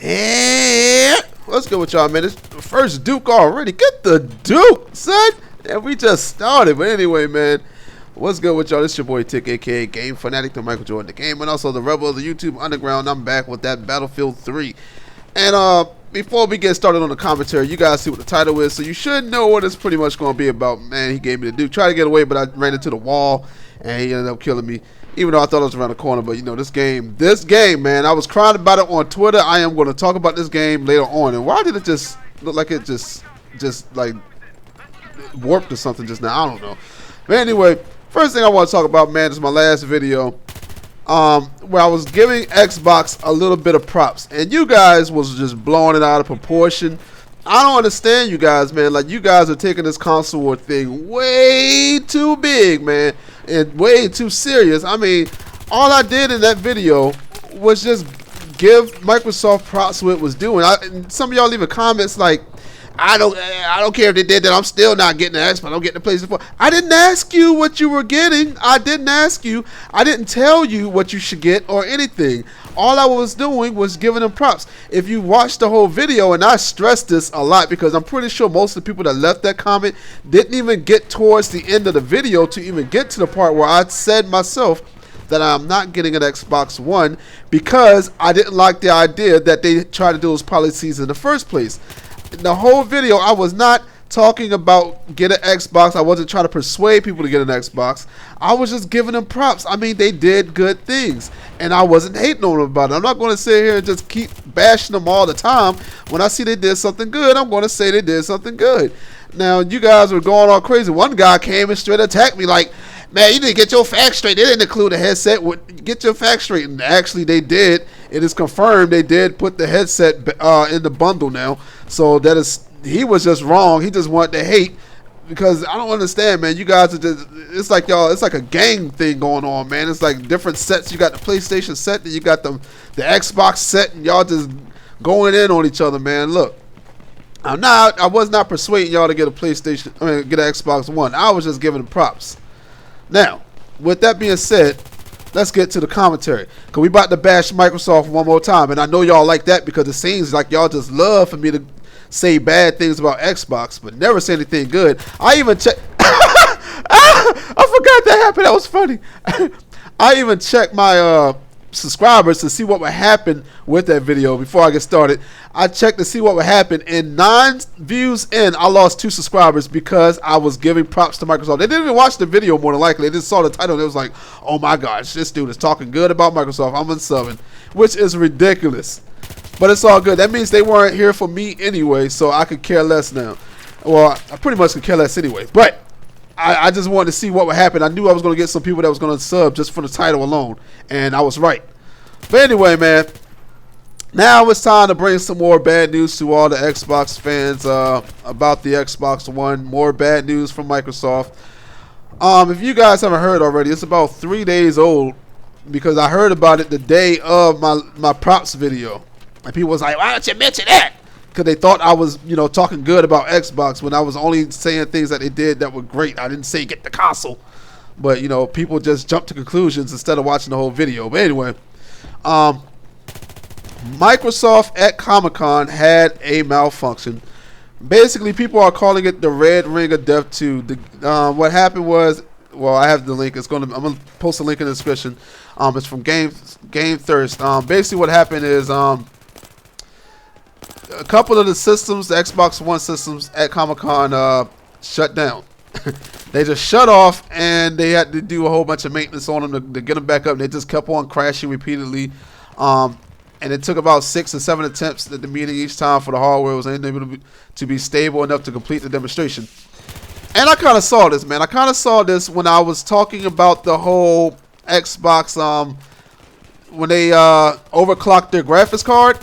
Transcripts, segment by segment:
Hey, what's good with y'all, man? It's the first Duke already. Get the Duke, son. And we just started. But anyway, man, what's good with y'all? This your boy Tick, a.k.a. Game Fanatic, the Michael Jordan, the game, and also the Rebel of the YouTube Underground. I'm back with that Battlefield 3. And before we get started on the commentary, you guys see what the title is, so you should know what it's pretty much going to be about. Man, he gave me the Duke. Tried to get away, but I ran into the wall, and he ended up killing me. Even though I thought it was around the corner, but you know, this game, man, I was crying about it on Twitter. I am going to talk about this game later on. And why did it just look like it just like warped or something just now? I don't know. But anyway, first thing I want to talk about, man, is my last video, where I was giving Xbox a little bit of props, and you guys was just blowing it out of proportion. I don't understand you guys, man. Like, you guys are taking this console war thing way too big, man, and way too serious. I mean, all I did in that video was just give Microsoft props for what it was doing. And some of y'all leaving comments like, I don't care if they did that. I'm still not getting the Xbox. I'm getting the PlayStation 4. I didn't ask you what you were getting. I didn't ask you. I didn't tell you what you should get or anything. All I was doing was giving them props. If you watched the whole video, and I stressed this a lot because I'm pretty sure most of the people that left that comment didn't even get towards the end of the video to even get to the part where I said myself that I'm not getting an Xbox One because I didn't like the idea that they tried to do those policies in the first place. In the whole video, I was not talking about get an Xbox. I wasn't trying to persuade people to get an Xbox. I was just giving them props. I mean, they did good things, and I wasn't hating on them about it. I'm not going to sit here and just keep bashing them all the time. When I see they did something good, I'm going to say they did something good. Now, you guys were going all crazy. One guy came and straight attacked me like, man, you didn't get your facts straight. They didn't include a headset. Get your facts straight. And actually, they did. It is confirmed they did put the headset in the bundle now. So that is, he was just wrong. He just wanted to hate because I don't understand, man. You guys are just, it's like y'all, it's like a gang thing going on, man. It's like different sets. You got the PlayStation set, and you got the Xbox set, and y'all just going in on each other, man. Look, I was not persuading y'all to get a PlayStation, get an Xbox One. I was just giving them props. Now, with that being said, let's get to the commentary. Because we about to bash Microsoft one more time. And I know y'all like that because it seems like y'all just love for me to say bad things about Xbox, but never say anything good. I even checked. I forgot that happened. That was funny. I even checked my subscribers to see what would happen with that video before I get started. I checked to see what would happen, and 9 views in, I lost 2 subscribers because I was giving props to Microsoft. They didn't even watch the video, more than likely. They just saw the title and it was like, oh my gosh, this dude is talking good about Microsoft. I'm unsubbing, which is ridiculous. But it's all good. That means they weren't here for me anyway, so I could care less now. Well, I pretty much could care less anyway. But I just wanted to see what would happen. I knew I was going to get some people that was going to sub just for the title alone, and I was right. But anyway, man, now it's time to bring some more bad news to all the Xbox fans about the Xbox One. More bad news from Microsoft. If you guys haven't heard already, it's about 3 days old because I heard about it the day of my props video. And people was like, why don't you mention that? Because they thought I was, you know, talking good about Xbox when I was only saying things that they did that were great. I didn't say get the console. But, you know, people just jumped to conclusions instead of watching the whole video. But anyway, Microsoft at Comic-Con had a malfunction. Basically, people are calling it the Red Ring of Death 2. What happened was, well, I have the link. I'm gonna post a link in the description. It's from Game Thirst. Basically, what happened is a couple of the systems, the Xbox One systems at Comic-Con, shut down. They just shut off, and they had to do a whole bunch of maintenance on them to get them back up. And they just kept on crashing repeatedly. And it took about 6 or 7 attempts at the meeting each time for the hardware was able to be stable enough to complete the demonstration. And I kind of saw this, man. I kind of saw this when I was talking about the whole Xbox, when they overclocked their graphics card.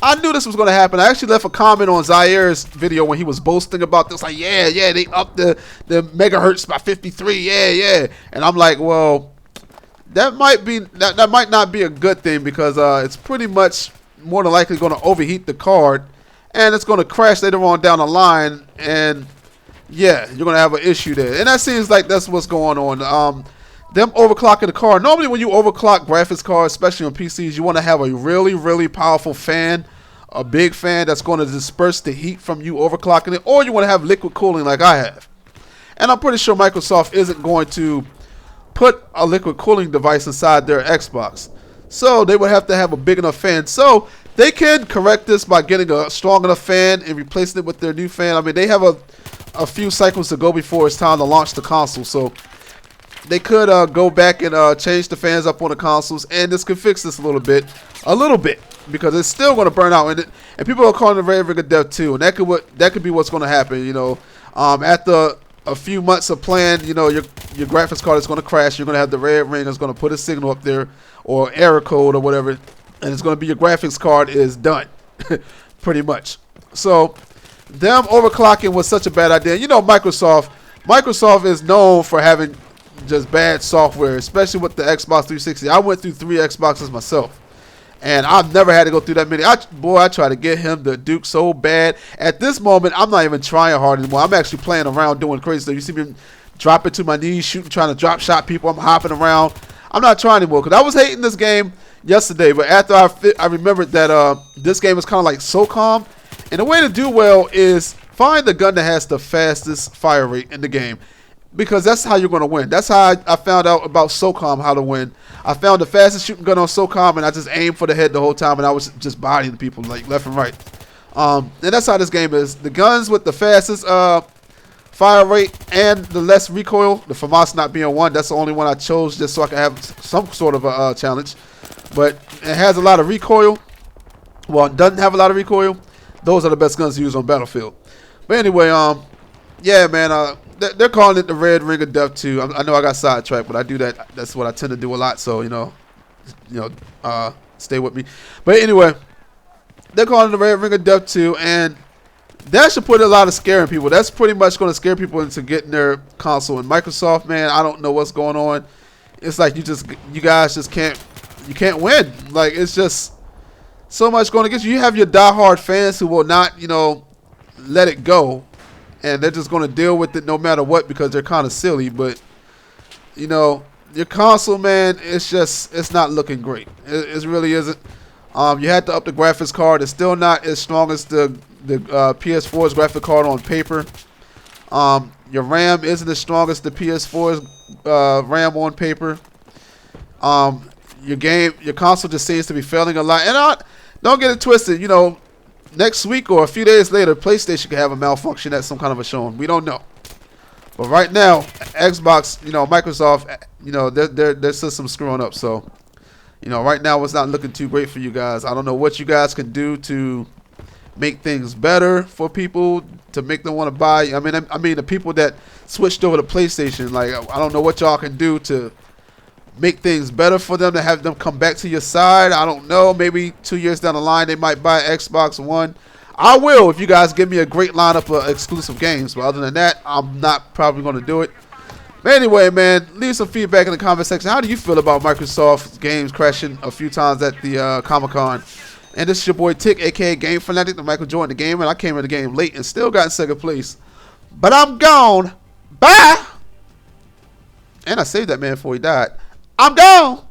I knew this was going to happen. I actually left a comment on Zaire's video when he was boasting about this. Like, yeah, they upped the megahertz by 53. Yeah. And I'm like, well, that might not be a good thing because it's pretty much more than likely going to overheat the card, and it's going to crash later on down the line. And yeah, you're going to have an issue there. And that seems like that's what's going on. them overclocking the card. Normally when you overclock graphics cards, especially on PCs, you want to have a really, really powerful fan, a big fan that's going to disperse the heat from you overclocking it, or you want to have liquid cooling like I have. And I'm pretty sure Microsoft isn't going to put a liquid cooling device inside their Xbox. So they would have to have a big enough fan. So they can correct this by getting a strong enough fan and replacing it with their new fan. I mean, they have a few cycles to go before it's time to launch the console. So they could go back and change the fans up on the consoles, and this could fix this a little bit, because it's still going to burn out. And people are calling it Red Ring of Death 2, and that could be what's going to happen. You know, after a few months of playing, you know, your graphics card is going to crash. You're going to have the red ring. It's going to put a signal up there or error code or whatever, and it's going to be your graphics card is done, pretty much. So them overclocking was such a bad idea. You know, Microsoft is known for having just bad software, especially with the Xbox 360. I went through 3 Xboxes myself, and I've never had to go through that many. I try to get him the Duke so bad. At this moment, I'm not even trying hard anymore. I'm actually playing around doing crazy stuff. You see me dropping to my knees, shooting, trying to drop shot people. I'm hopping around. I'm not trying anymore because I was hating this game yesterday, but after I remembered that this game is kind of like SOCOM, and the way to do well is find the gun that has the fastest fire rate in the game, because that's how you're going to win. That's how I found out about SOCOM, how to win. I found the fastest shooting gun on SOCOM, and I just aimed for the head the whole time, and I was just bodying people like left and right. And that's how this game is. The guns with the fastest fire rate and the less recoil, the FAMAS not being one, that's the only one I chose just so I could have some sort of a challenge. But it has a lot of recoil. Well, it doesn't have a lot of recoil. Those are the best guns to use on Battlefield. But anyway, yeah, man, they're calling it the Red Ring of Death 2. I know I got sidetracked, but I do that. That's what I tend to do a lot. So, you know, stay with me. But anyway, they're calling it the Red Ring of Death 2, and that should put a lot of scaring people. That's pretty much going to scare people into getting their console. And Microsoft, man, I don't know what's going on. It's like you guys just can't win. Like, it's just so much going against you. You have your diehard fans who will not, you know, let it go, and they're just going to deal with it no matter what because they're kind of silly. But, you know, your console, man, it's not looking great. It really isn't. You had to up the graphics card. It's still not as strong as the PS4's graphic card on paper. Your RAM isn't as strong as the PS4's RAM on paper. Your console just seems to be failing a lot. And don't get it twisted. You know, next week or a few days later, PlayStation could have a malfunction at some kind of a showing. We don't know. But right now, Xbox, you know, Microsoft, you know, their system's screwing up. So, you know, right now it's not looking too great for you guys. I don't know what you guys can do to make things better for people, to make them want to buy. I mean, the people that switched over to PlayStation, like, I don't know what y'all can do to make things better for them, to have them come back to your side. I don't know. Maybe 2 years down the line, they might buy Xbox One. I will if you guys give me a great lineup of exclusive games. But other than that, I'm not probably going to do it. But anyway, man, leave some feedback in the comment section. How do you feel about Microsoft games crashing a few times at the Comic-Con? And this is your boy Tick, a.k.a. Game Fanatic, the Michael Jordan the game. And I came in the game late and still got in second place. But I'm gone. Bye. And I saved that man before he died. I'm gone.